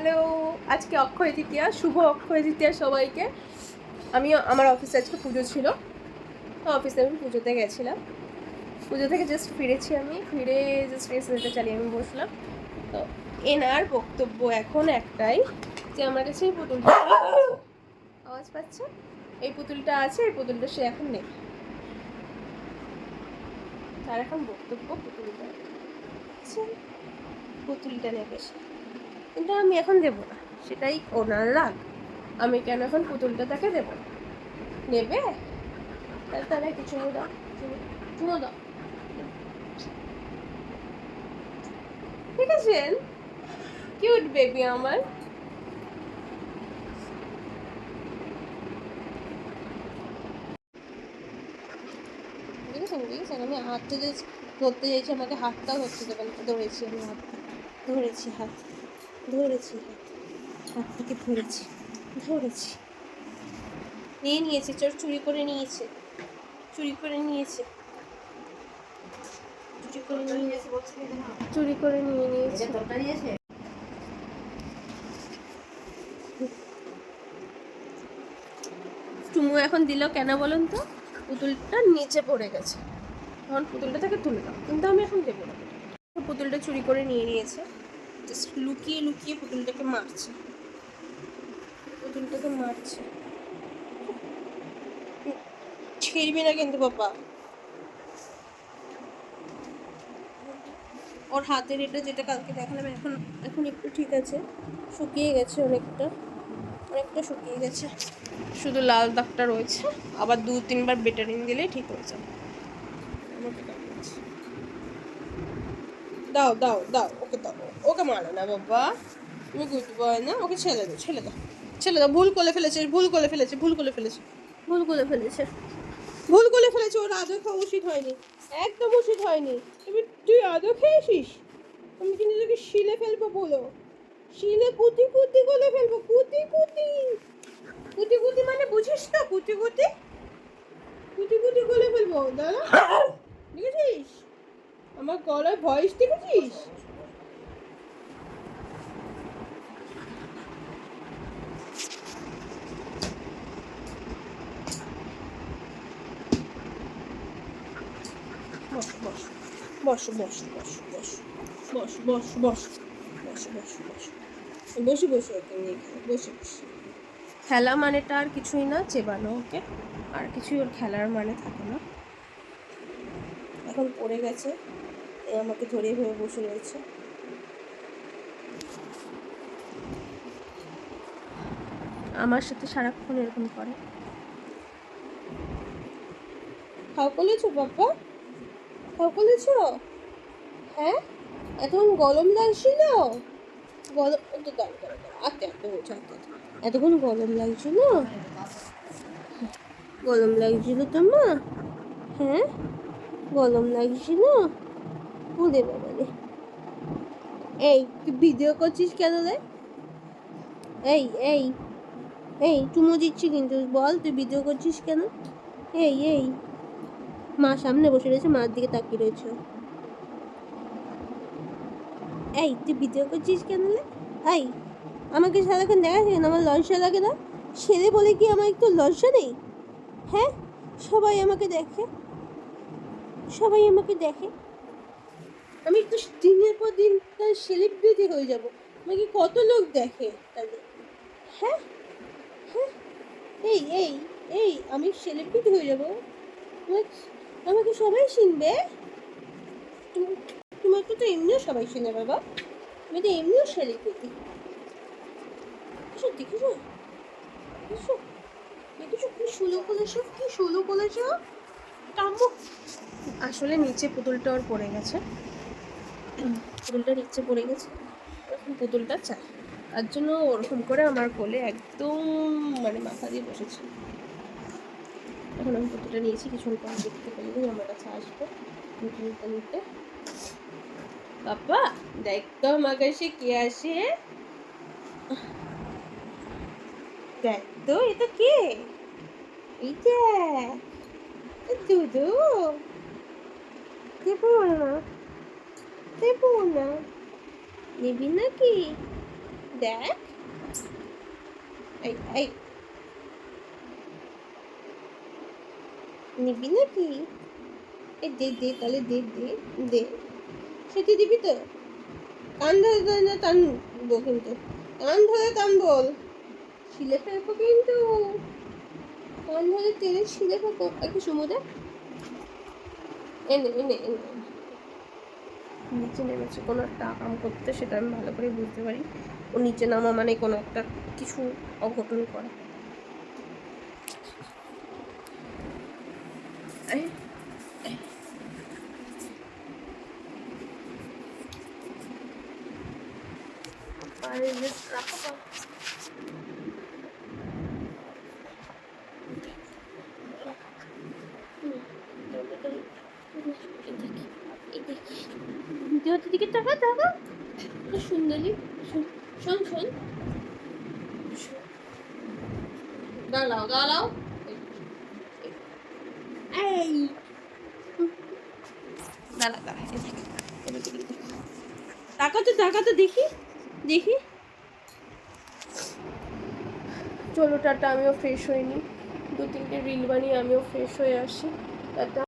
Hello, আজকে অক্ষয় তৃতীয়া, শুভ অক্ষয় তৃতীয়া সবাইকে। আমার অফিসে আজকে পুজো ছিল, তো অফিসে আমি পুজোতে গেছিলাম। পুজো থেকে জাস্ট ফিরেছি, ফিরে জাস্ট রেসিপিটা চালিয়ে আমি বসলাম। তো এনার বক্তব্য এখন একটাই যে আমার কাছে এই পুতুলটা আওয়াজ পাচ্ছে, এই পুতুলটা আছে, এই পুতুলটা সে এখন নেই। তার এখন বক্তব্য পুতুলটা নেবে সে, কিন্তু আমি এখন দেবো না, সেটাই ওনার রাগ। আমি কেন এখন পুতুলটা তাকে দেবো? নেবে তাহলে তাহলে একটু চুমু দাও, চুমু দাও, ঠিক আছে? কিউট বেবি আমার। দেখেছেন আমি হাতটা যে ধরতে চাইছি, আমাকে হাতটাও ধরতে দেবেন। ধরেছি আমি হাতটা, ধরেছি হাত, ধরেছি হাতটাকে ধরেছি নিয়ে নিয়েছে, চুরি করে নিয়েছে, চুরি করে নিয়ে নিয়েছে। চুমু এখন দিল কেন বলুন তো? পুতুলটা নিচে পড়ে গেছে, তখন পুতুলটা তাকে তুলে দাও, কিন্তু আমি এখন দেবো না। পুতুলটা চুরি করে নিয়েছে, জাস্ট লুকিয়ে লুকিয়ে পুতুলটাকে মারছে, ছিড়বি না কিন্তু বাবা। ওর হাতের এটা যেটা কালকে দেখালাম, এখন একটু ঠিক আছে, শুকিয়ে গেছে অনেকটা শুকিয়ে গেছে, শুধু লাল দাগটা রয়েছে। আবার 2-3 বার বেটারিন দিলেই ঠিক হয়ে যাবে। দাও দাও দাও, ওকে দাও, ওকে মারো না বাবা, তুমি গুড বয় না, ওকে ছেড়ে দাও। ভুল করে ফেলেছে। ওর আদৌ খাওয়া উচিত হয়নি, একদম উচিত হয়নি। তুই আদৌ খেয়েছিস? আমি কিন্তু তোকে শিলে ফেলবো, বলো শিলে কুতি করে ফেলবো। কুতি মানে বুঝিস তো? কুতি করে ফেলবো। দাঁড়া, দেখেছিস আমার গলার ভয়েস? দেখেছিস? বস। খেলা মানেটা আর কিছুই না, চেবানো ওকে, আর কিছুই ওর খেলার মানে থাকে না। এখন পড়ে গেছে, আমাকে ধরে ভেবে বসে রয়েছে। আমার সাথে সারাক্ষণ এরকম করে। খাও করেছো বাবা? হ্যাঁ, এতক্ষণ গরম লাগছিল? এতক্ষণ গরম লাগছিল? তোমার? হ্যাঁ, গরম লাগছিল? ওরে বাবা রে। এই তুই ভিডিও করছিস কেন রে? এই চুমু দিচ্ছি কিন্তু, বল তুই ভিডিও করছিস কেন? এই মা সামনে বসে রয়েছে, মার দিকে তাকিয়ে রয়েছে। এই তুই ভিডিও করছিস কেন রে? এই আমাকে সারাক্ষণ দেখাস কেন? আমার লজ্জা লাগে না? ছেলে বলে কি আমার একটু লজ্জা নেই? হ্যাঁ, সবাই আমাকে দেখে, আমি একটু দিনের পর দিন তার সেলিব্রিটি হয়ে যাব। আমাকে কত লোক দেখে তাদের। হ্যাঁ, এই আমি সেলিব্রিটি হয়ে যাব, আমাকে সবাই চিনবে। তোমাকে তো এমনিও সবাই চিনে বাবা, আমি তো এমনিও সেলিব্রিটি। দেখেছো কি শুরু করেছো? আসলে নিচে পুতুলটা ওর পড়ে গেছে, এখন পুতুলটা চাই, তার জন্য ওরকম করে আমার কোলে একদম মাথা দিয়ে বসেছে। এখন আমি পুতুলটা নিয়েছি, কিছুক্ষণ পর দেখতে পেলেই আমার কাছে আসবে পুতুলটা নিতে। বাবা দেখ তো আমার কাছে কে আসে, দেখ তো এটা কে? এইটা দুদু। দেবো না নিবি নাকি? দেখ এই এই নিবি নাকি? এই দে দে তাহলে দে দে দে সেটি দিবি তো? কান ধরে ধরে না টানবো কিন্তু, কান ধরে টানবো, ছিলে ফেলবো কিন্তু, কান ধরে টেনে ছিলে ফেলবো। একটু চুমু দে, এনে এনে এনে। নিচে নেমেছে কোনো একটা আকাম করতে, সেটা আমি ভালো করে বুঝতে পারি। ও নিচে নামা মানে কোনো একটা কিছু অঘটন করা। রাখো দেহতের দিকে টাকা টাকা সুন্দরী। শোন শোন, দাঁড়াও দাঁড়াও, এই দাঁড়া দাঁড়া, টাকা তো দেখি দেখি। চলো টাটা, আমিও ফ্রেশ হয়ে নিই, 2-3টে রিল বানিয়ে আমিও ফ্রেশ হয়ে আসি। টাটা।